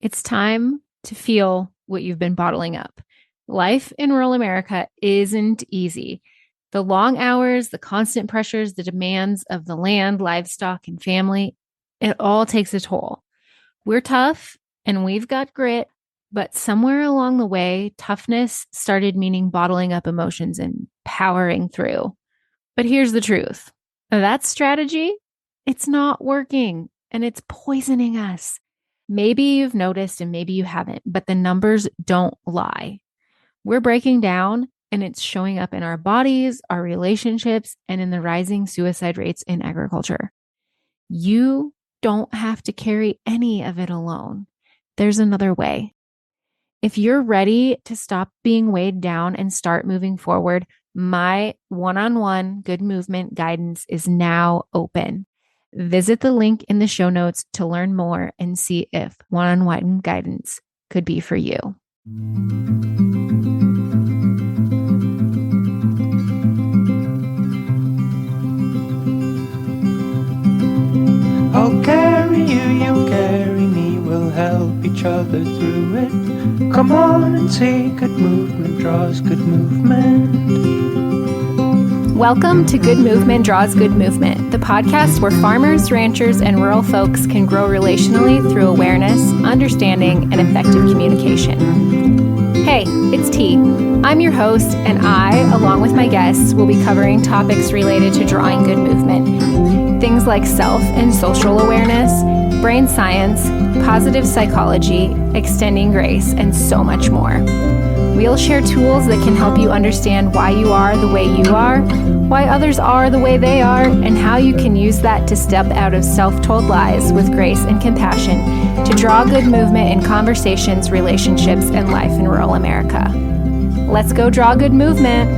It's time to feel what you've been bottling up. Life in rural America isn't easy. The long hours, the constant pressures, the demands of the land, livestock, and family, it all takes a toll. We're tough and we've got grit, but somewhere along the way, toughness started meaning bottling up emotions and powering through. But here's the truth. That strategy, it's not working and it's poisoning us. Maybe you've noticed and maybe you haven't, but the numbers don't lie. We're breaking down and it's showing up in our bodies, our relationships, and in the rising suicide rates in agriculture. You don't have to carry any of it alone. There's another way. If you're ready to stop being weighed down and start moving forward, my one-on-one good movement guidance is now open. Visit the link in the show notes to learn more and see if one-on-one guidance could be for you. I'll carry you, you carry me, we'll help each other through it. Come on and see, good movement draws good movement. Welcome to Good Movement Draws Good Movement, the podcast where farmers, ranchers, and rural folks can grow relationally through awareness, understanding, and effective communication. Hey, it's T. I'm your host, and I, along with my guests, will be covering topics related to drawing good movement. Things like self and social awareness, brain science, positive psychology, extending grace, and so much more. We'll share tools that can help you understand why you are the way you are, why others are the way they are, and how you can use that to step out of self-told lies with grace and compassion to draw good movement in conversations, relationships, and life in rural America. Let's go draw good movement.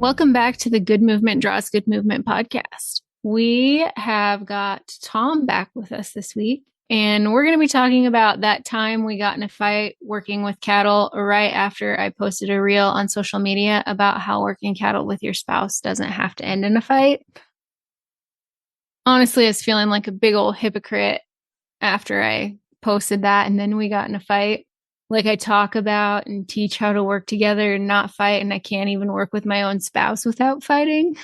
Welcome back to the Good Movement Draws Good Movement podcast. We have got Tom back with us this week. And we're going to be talking about that time we got in a fight working with cattle right after I posted a reel on social media about how working cattle with your spouse doesn't have to end in a fight. Honestly, I was feeling like a big old hypocrite after I posted that. And then we got in a fight. Like I talk about and teach how to work together and not fight. And I can't even work with my own spouse without fighting.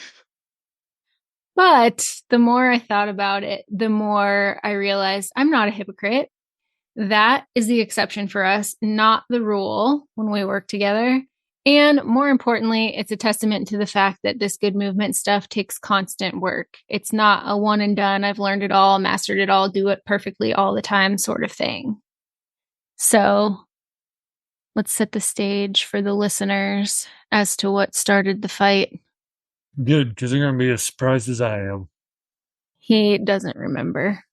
But the more I thought about it, the more I realized I'm not a hypocrite. That is the exception for us, not the rule when we work together. And more importantly, it's a testament to the fact that this good movement stuff takes constant work. It's not a one and done, I've learned it all, mastered it all, do it perfectly all the time sort of thing. So let's set the stage for the listeners as to what started the fight. Good, because they're going to be as surprised as I am. He doesn't remember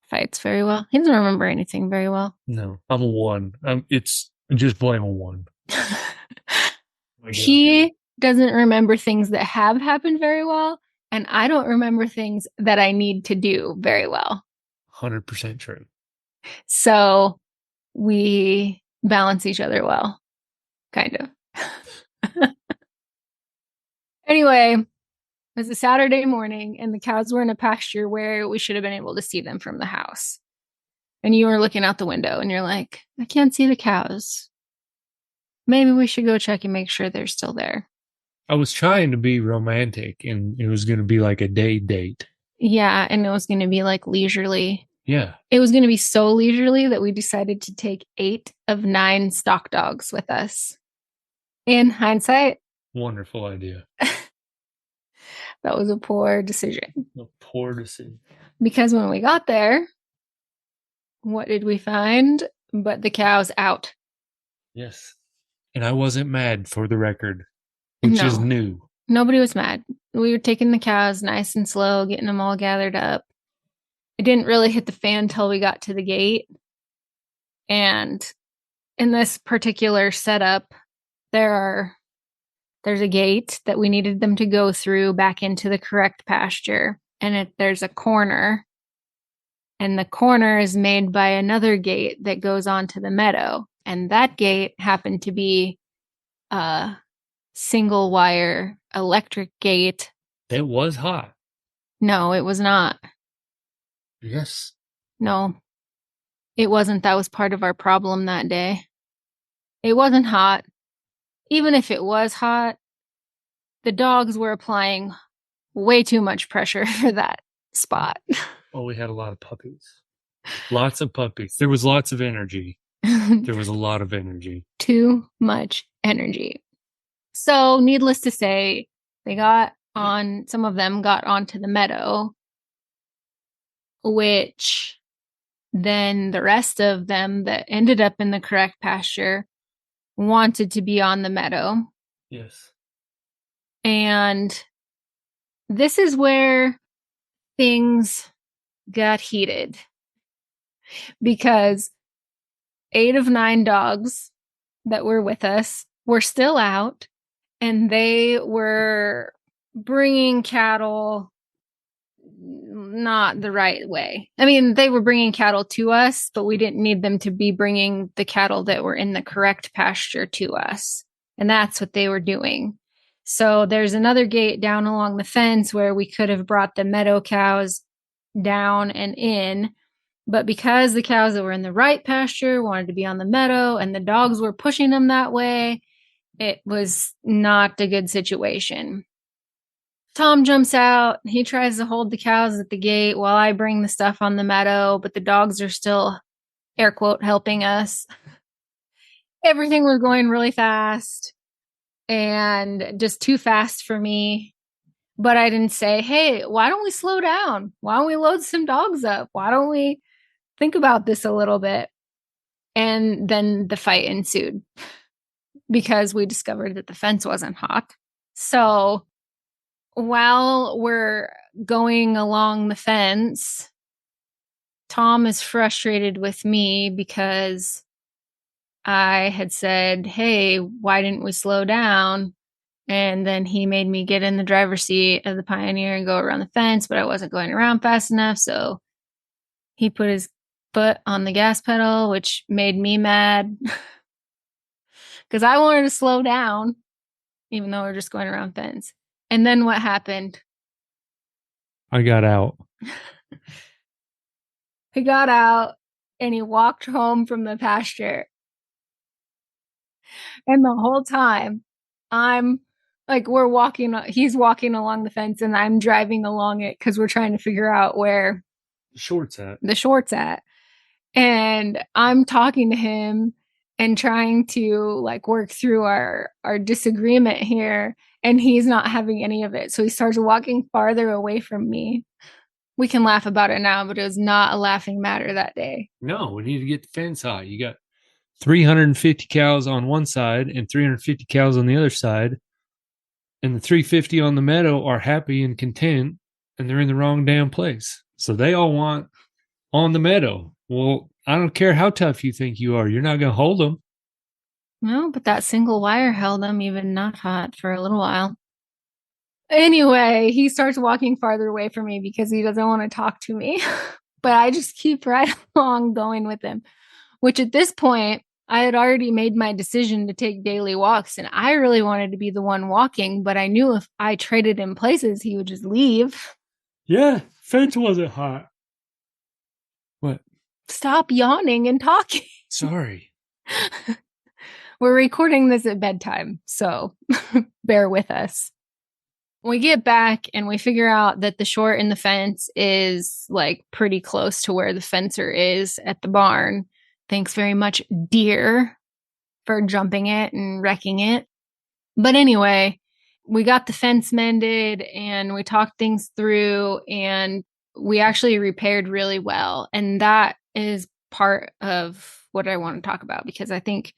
fights very well. He doesn't remember anything very well. No, I'm a 1. It's just blame a 1. He doesn't remember things that have happened very well, and I don't remember things that I need to do very well. 100% true. So we balance each other well, kind of. Anyway, it was a Saturday morning, and the cows were in a pasture where we should have been able to see them from the house. And you were looking out the window, and you're like, I can't see the cows. Maybe we should go check and make sure they're still there. I was trying to be romantic, and it was going to be like a day date. Yeah, and it was going to be like leisurely. Yeah. It was going to be so leisurely that we decided to take 8 of 9 stock dogs with us. In hindsight, Wonderful idea. that was a poor decision. A poor decision. Because when we got there, what did we find? But the cows out. Yes. And I wasn't mad, for the record, which is new. Nobody was mad. We were taking the cows nice and slow, getting them all gathered up. It didn't really hit the fan till we got to the gate. And in this particular setup, there's a gate that we needed them to go through back into the correct pasture. And there's a corner. And the corner is made by another gate that goes onto the meadow. And that gate happened to be a single wire electric gate. It was hot. No, it was not. Yes. No, it wasn't. That was part of our problem that day. It wasn't hot. Even if it was hot, the dogs were applying way too much pressure for that spot. Oh, we had a lot of puppies. Lots of puppies. There was lots of energy. There was a lot of energy. Too much energy. So, needless to say, some of them got onto the meadow, which then the rest of them that ended up in the correct pasture wanted to be on the meadow. Yes. And this is where things got heated because 8 of 9 dogs that were with us were still out and they were bringing cattle not the right way. I mean, they were bringing cattle to us, but we didn't need them to be bringing the cattle that were in the correct pasture to us. And that's what they were doing. So there's another gate down along the fence where we could have brought the meadow cows down and in. But because the cows that were in the right pasture wanted to be on the meadow and the dogs were pushing them that way, it was not a good situation. Tom jumps out. He tries to hold the cows at the gate while I bring the stuff on the meadow, but the dogs are still, air quote, helping us. Everything was going really fast and just too fast for me. But I didn't say, hey, why don't we slow down? Why don't we load some dogs up? Why don't we think about this a little bit? And then the fight ensued because we discovered that the fence wasn't hot. So while we're going along the fence, Tom is frustrated with me because I had said, hey, why didn't we slow down? And then he made me get in the driver's seat of the Pioneer and go around the fence, but I wasn't going around fast enough. So he put his foot on the gas pedal, which made me mad because I wanted to slow down, even though we're just going around fence. And then what happened? I got out. He got out and he walked home from the pasture. And the whole time, I'm like, he's walking along the fence and I'm driving along it because we're trying to figure out where the short's at. And I'm talking to him and trying to like work through our disagreement here. And he's not having any of it. So he starts walking farther away from me. We can laugh about it now, but it was not a laughing matter that day. No, we need to get the fence hot. You got 350 cows on one side and 350 cows on the other side. And the 350 on the meadow are happy and content, and they're in the wrong damn place. So they all want on the meadow. Well, I don't care how tough you think you are. You're not going to hold them. No, but that single wire held them even not hot for a little while. Anyway, he starts walking farther away from me because he doesn't want to talk to me. But I just keep right along going with him, which at this point, I had already made my decision to take daily walks and I really wanted to be the one walking, but I knew if I traded in places, he would just leave. Yeah, fence wasn't hot. What? Stop yawning and talking. Sorry. We're recording this at bedtime, so bear with us. We get back and we figure out that the short in the fence is like pretty close to where the fencer is at the barn. Thanks very much, dear, for jumping it and wrecking it. But anyway, we got the fence mended and we talked things through and we actually repaired really well. And that is part of what I want to talk about because I think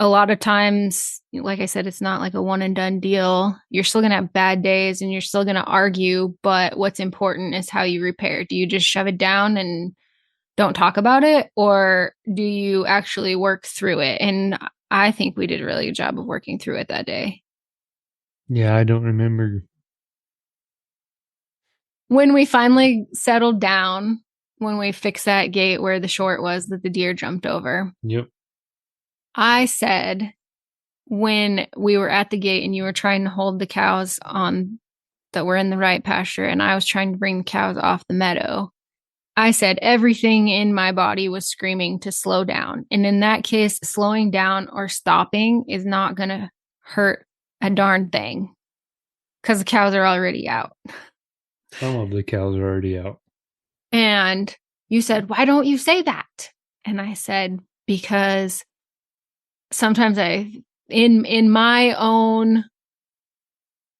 a lot of times, like I said, it's not like a one and done deal. You're still going to have bad days and you're still going to argue. But what's important is how you repair. Do you just shove it down and don't talk about it? Or do you actually work through it? And I think we did a really good job of working through it that day. Yeah, I don't remember. When we finally settled down, when we fixed that gate where the short was that the deer jumped over. Yep. I said when we were at the gate and you were trying to hold the cows on that were in the right pasture and I was trying to bring the cows off the meadow, I said everything in my body was screaming to slow down. And in that case, slowing down or stopping is not going to hurt a darn thing because the cows are already out. Some of the cows are already out. And you said, why don't you say that? And I said, because sometimes in my own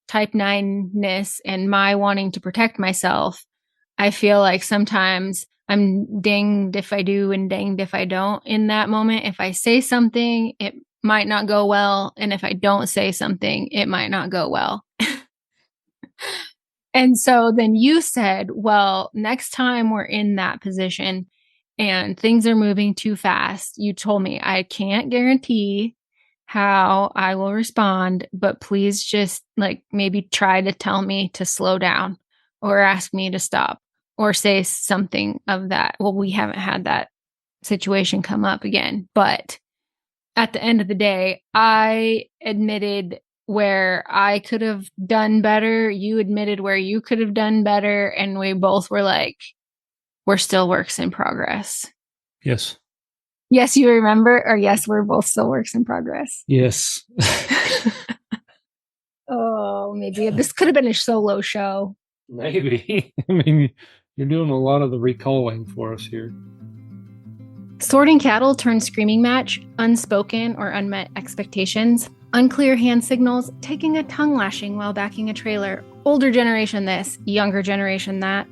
type 9-ness and my wanting to protect myself, I feel like sometimes I'm dinged if I do and danged if I don't in that moment. If I say something, it might not go well. And if I don't say something, it might not go well. And so then you said, well, next time we're in that position and things are moving too fast, you told me I can't guarantee how I will respond, but please just like maybe try to tell me to slow down or ask me to stop or say something of that. Well, we haven't had that situation come up again, but at the end of the day, I admitted where I could have done better. You admitted where you could have done better. And we both were like, we're still works in progress. Yes. Yes, you remember? Or yes, we're both still works in progress. Yes. Oh, maybe this could have been a solo show. Maybe. I mean, you're doing a lot of the recalling for us here. Sorting cattle turned screaming match, unspoken or unmet expectations, unclear hand signals, taking a tongue lashing while backing a trailer, older generation this, younger generation that.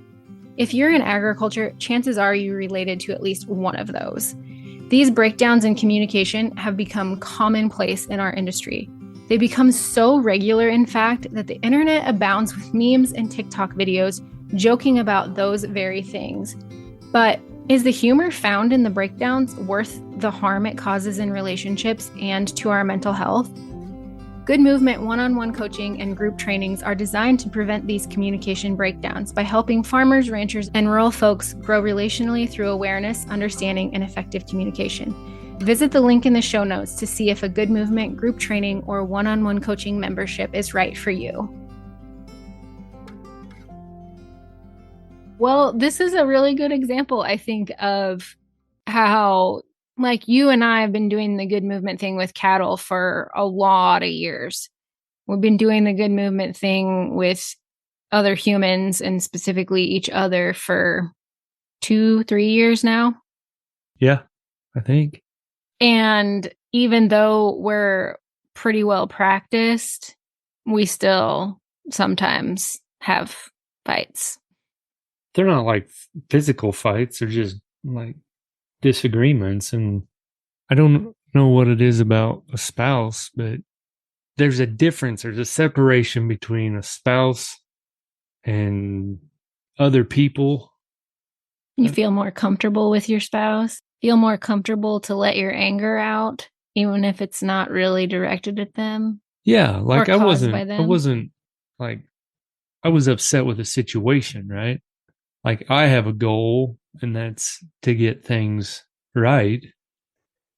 If you're in agriculture, chances are you related to at least one of those. These breakdowns in communication have become commonplace in our industry. They become so regular, in fact, that the internet abounds with memes and TikTok videos joking about those very things. But is the humor found in the breakdowns worth the harm it causes in relationships and to our mental health? Good Movement one-on-one coaching and group trainings are designed to prevent these communication breakdowns by helping farmers, ranchers, and rural folks grow relationally through awareness, understanding, and effective communication. Visit the link in the show notes to see if a Good Movement group training or one-on-one coaching membership is right for you. Well, this is a really good example, I think, of how, like, you and I have been doing the Good Movement thing with cattle for a lot of years. We've been doing the Good Movement thing with other humans and specifically each other for 2-3 years now. Yeah, I think. And even though we're pretty well practiced, we still sometimes have fights. They're not like physical fights, they're just like disagreements. And I don't know what it is about a spouse, but there's a difference. There's a separation between a spouse and other people. You feel more comfortable with your spouse, feel more comfortable to let your anger out, even if it's not really directed at them. Yeah, like or I caused by wasn't them. like I was upset with the situation, right? Like I have a goal and that's to get things right.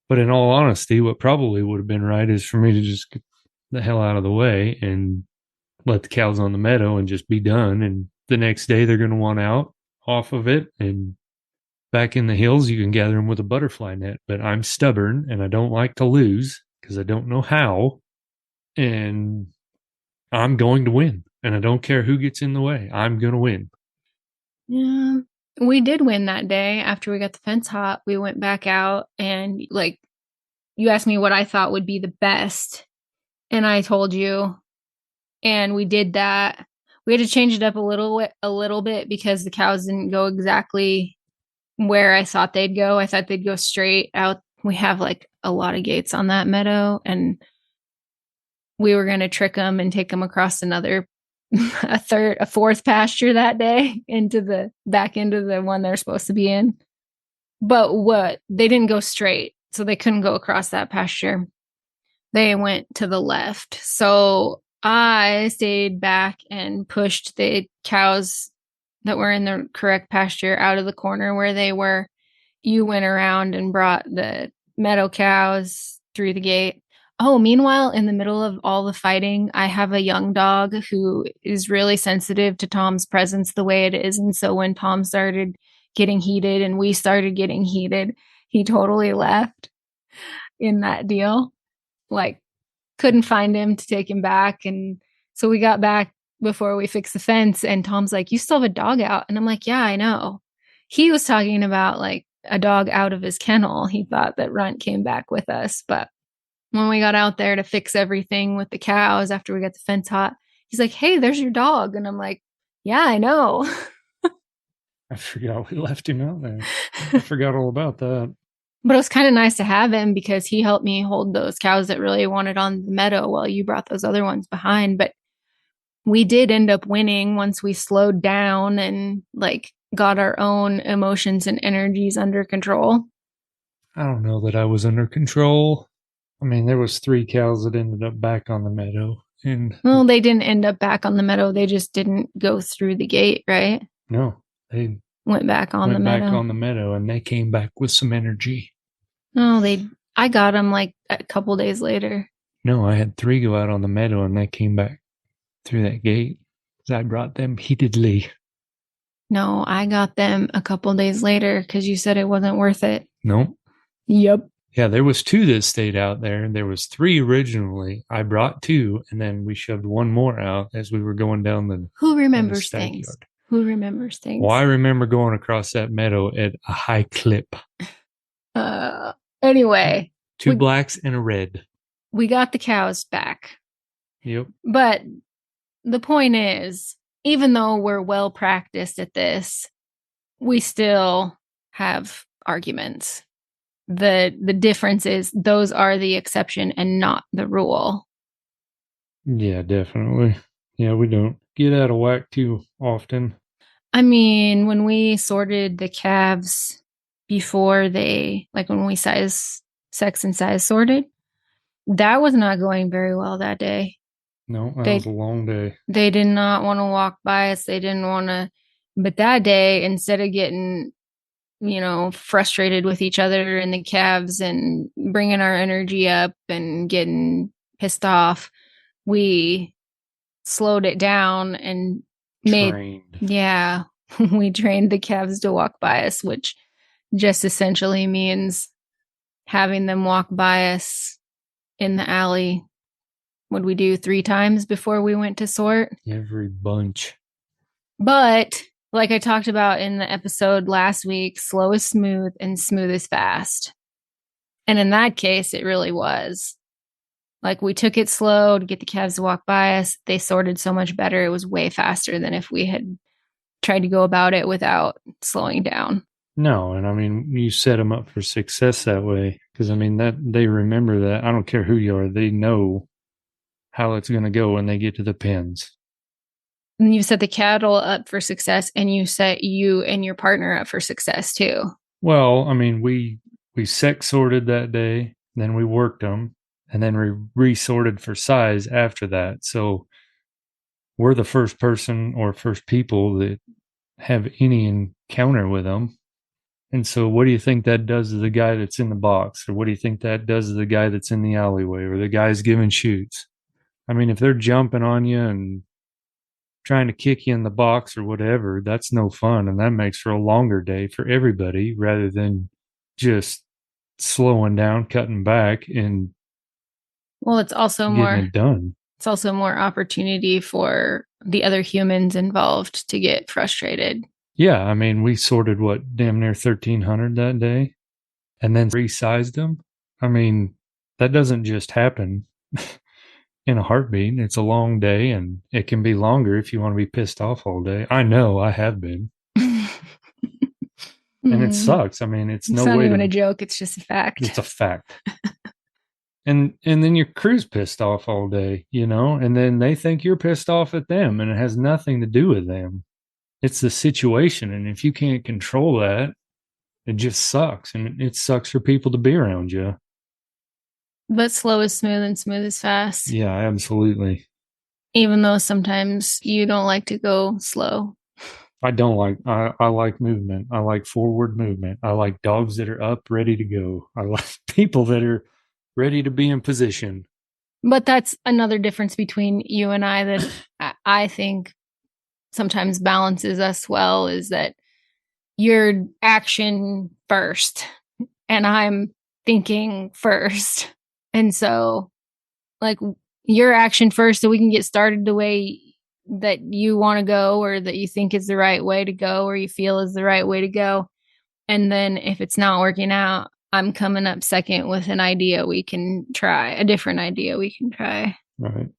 But in all honesty, what probably would have been right is for me to just get the hell out of the way and let the cows on the meadow and just be done. And the next day they're going to want out off of it. And back in the hills, you can gather them with a butterfly net. But I'm stubborn and I don't like to lose because I don't know how. And I'm going to win. And I don't care who gets in the way. I'm going to win. Yeah, we did win that day. After we got the fence hot, we went back out and like you asked me what I thought would be the best. And I told you, and we did that. We had to change it up a little bit because the cows didn't go exactly where I thought they'd go. I thought they'd go straight out. We have like a lot of gates on that meadow, and we were going to trick them and take them across a fourth pasture that day into the back into the one they're supposed to be in. But they didn't go straight, so they couldn't go across that pasture. They went to the left. So I stayed back and pushed the cows that were in the correct pasture out of the corner where they were. You went around and brought the meadow cows through the gate. Oh, meanwhile, in the middle of all the fighting, I have a young dog who is really sensitive to Tom's presence the way it is. And so when Tom started getting heated and we started getting heated, he totally left in that deal. Like, couldn't find him to take him back. And so we got back before we fixed the fence. And Tom's like, you still have a dog out. And I'm like, yeah, I know. He was talking about like a dog out of his kennel. He thought that Runt came back with us. But when we got out there to fix everything with the cows after we got the fence hot, he's like, hey, there's your dog. And I'm like, yeah, I know. I forgot we left him out there. I forgot all about that. But it was kind of nice to have him because he helped me hold those cows that really wanted on the meadow while you brought those other ones behind. But we did end up winning once we slowed down and like got our own emotions and energies under control. I don't know that I was under control. I mean, there was 3 cows that ended up back on the meadow. And well, they didn't end up back on the meadow. They just didn't go through the gate, right? No, they went back on the meadow. Back on the meadow, and they came back with some energy. No, I got them like a couple days later. No, I had 3 go out on the meadow, and they came back through that gate. I brought them heatedly. No, I got them a couple days later because you said it wasn't worth it. No. Yep. Yeah, there was 2 that stayed out there. There was 3 originally. I brought 2, and then we shoved 1 more out as we were going down the. Who remembers things? Yard. Who remembers things? Well, I remember going across that meadow at a high clip. Anyway. 2 blacks and a red. We got the cows back. Yep. But the point is, even though we're well practiced at this, we still have arguments. The difference is those are the exception and not the rule. Yeah, definitely. Yeah, we don't get out of whack too often. I mean, when we sorted the calves before they, like when we sex and size sorted, that was not going very well that day. No, that was a long day. They did not want to walk by us. They didn't want to. But that day, instead of getting, frustrated with each other and the calves and bringing our energy up and getting pissed off, we slowed it down and trained. We trained the calves to walk by us, which just essentially means having them walk by us in the alley. Would we do 3 times before we went to sort? Every bunch. But like I talked about in the episode last week, slow is smooth and smooth is fast. And in that case, it really was. Like we took it slow to get the calves to walk by us. They sorted so much better. It was way faster than if we had tried to go about it without slowing down. No, and I mean, you set them up for success that way. Because I mean, that they remember that. I don't care who you are. They know how it's going to go when they get to the pens. And you set the cattle up for success, and you set you and your partner up for success too. Well, I mean, we sex sorted that day, then we worked them, and then we resorted for size after that. So we're the first person or first people that have any encounter with them. And so what do you think that does to the guy that's in the box? Or what do you think that does to the guy that's in the alleyway or the guy's giving shoots? I mean, if they're jumping on you and trying to kick you in the box or whatever, that's no fun. And that makes for a longer day for everybody rather than just slowing down, cutting back, and it's also getting it done. It's also more opportunity for the other humans involved to get frustrated. Yeah, I mean, we sorted damn near 1,300 that day and then resized them. I mean, that doesn't just happen in a heartbeat. It's a long day, and it can be longer if you want to be pissed off all day. I know I have been. And it sucks. I mean, it's no way. It's not even a joke. It's just a fact. It's a fact. And then your crew's pissed off all day, and then they think you're pissed off at them, and it has nothing to do with them. It's the situation. And if you can't control that, it just sucks. And it sucks for people to be around you. But slow is smooth and smooth is fast. Yeah, absolutely. Even though sometimes you don't like to go slow. I don't like, I like movement. I like forward movement. I like dogs that are up, ready to go. I like people that are ready to be in position. But that's another difference between you and I that I think sometimes balances us well, is that your action first and I'm thinking first. And so, like, your action first so we can get started the way that you want to go or that you think is the right way to go or you feel is the right way to go. And then if it's not working out, I'm coming up second with an idea we can try, a different idea we can try. Right.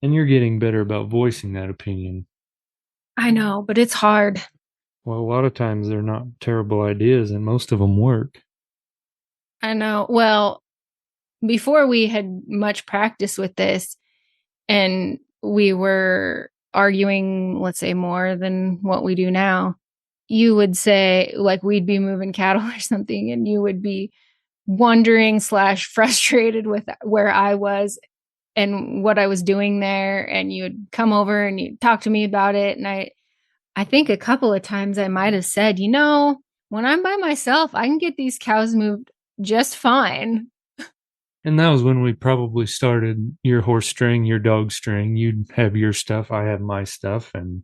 And you're getting better about voicing that opinion. I know, but it's hard. Well, a lot of times they're not terrible ideas and most of them work. I know. Well, before we had much practice with this and we were arguing, let's say, more than what we do now, you would say, like, we'd be moving cattle or something, and you would be wondering / frustrated with where I was and what I was doing there. And you would come over and you'd talk to me about it. And I think a couple of times I might have said, when I'm by myself, I can get these cows moved just fine. And that was when we probably started your horse string, your dog string. You'd have your stuff, I have my stuff. And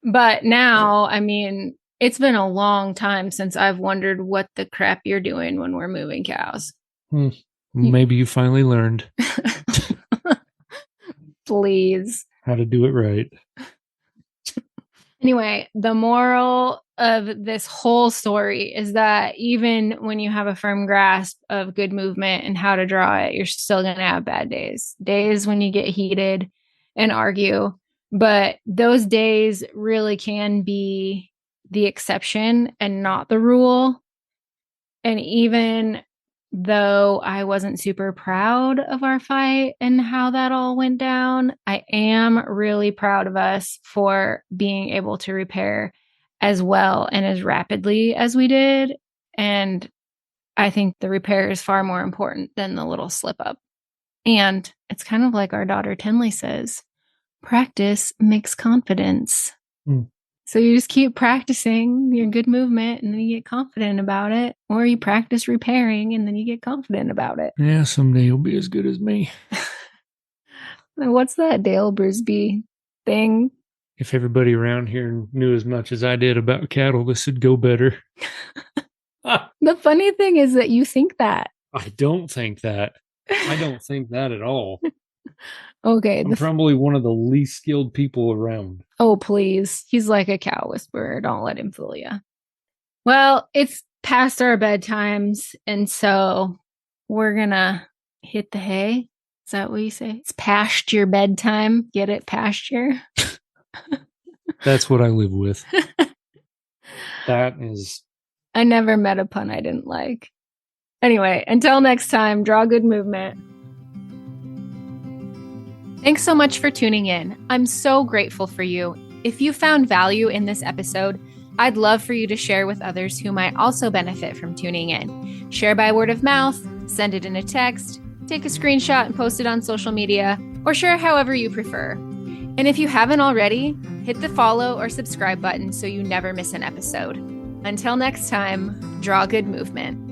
But now, I mean, it's been a long time since I've wondered what the crap you're doing when we're moving cows. Maybe you finally learned. Please. How to do it right. Anyway, the moral of this whole story is that even when you have a firm grasp of good movement and how to draw it, you're still going to have bad days. Days when you get heated and argue. But those days really can be the exception and not the rule. And even though I wasn't super proud of our fight and how that all went down, I am really proud of us for being able to repair as well and as rapidly as we did. And I think the repair is far more important than the little slip up. And it's kind of like our daughter Tinley says, practice makes confidence. So you just keep practicing your good movement and then you get confident about it. Or you practice repairing and then you get confident about it. Yeah, someday you'll be as good as me. What's that Dale Brisby thing? If everybody around here knew as much as I did about cattle, this would go better. The funny thing is that you think that. I don't think that. I don't think that at all. Okay. I'm probably one of the least skilled people around. Oh, please. He's like a cow whisperer. Don't let him fool you. Well, it's past our bedtimes, and so we're going to hit the hay. Is that what you say? It's past your bedtime. Get it? Pasture? That's what I live with. That is... I never met a pun I didn't like. Anyway, until next time, draw good movement. Thanks so much for tuning in. I'm so grateful for you. If you found value in this episode, I'd love for you to share with others who might also benefit from tuning in. Share by word of mouth, send it in a text, take a screenshot and post it on social media, or share however you prefer. And if you haven't already, hit the follow or subscribe button so you never miss an episode. Until next time, draw good movement.